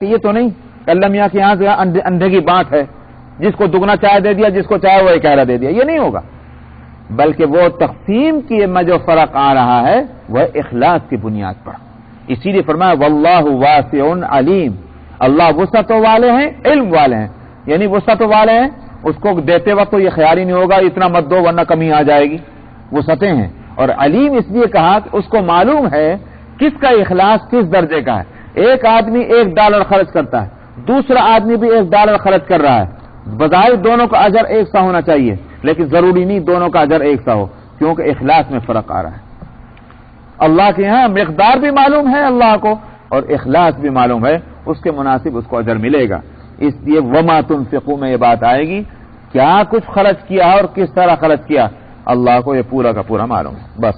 یہ تو نہیں اللہ میاں کے یہاں سے اندھے کی بانٹ ہے، جس کو دگنا چائے دے دیا، جس کو چاہے وہ ایک دے دیا، یہ نہیں ہوگا، بلکہ وہ تقسیم کی میں جو فرق آ رہا ہے وہ اخلاص کی بنیاد پر۔ اسی لیے فرمایا واللہ واسع علیم، اللہ وسعتوں والے ہیں، علم والے ہیں، یعنی وسعتوں والے ہیں، اس کو دیتے وقت تو یہ خیال ہی نہیں ہوگا اتنا مت دو ورنہ کمی آ جائے گی، وسعتیں ہیں۔ اور علیم اس لیے کہا کہ اس کو معلوم ہے کس کا اخلاص کس درجے کا ہے۔ ایک آدمی $1 خرچ کرتا ہے، دوسرا آدمی بھی $1 خرچ کر رہا ہے، بظاہر دونوں کا اجر ایک سا ہونا چاہیے، لیکن ضروری نہیں دونوں کا اجر ایک سا ہو، کیونکہ اخلاص میں فرق آ رہا ہے۔ اللہ کے یہاں مقدار بھی معلوم ہے اللہ کو اور اخلاص بھی معلوم ہے، اس کے مناسب اس کو اجر ملے گا۔ اس لیے وما تنفقوا میں یہ بات آئے گی، کیا کچھ خرچ کیا اور کس طرح خرچ کیا، اللہ کو یہ پورا کا پورا معلوم ہے۔ بس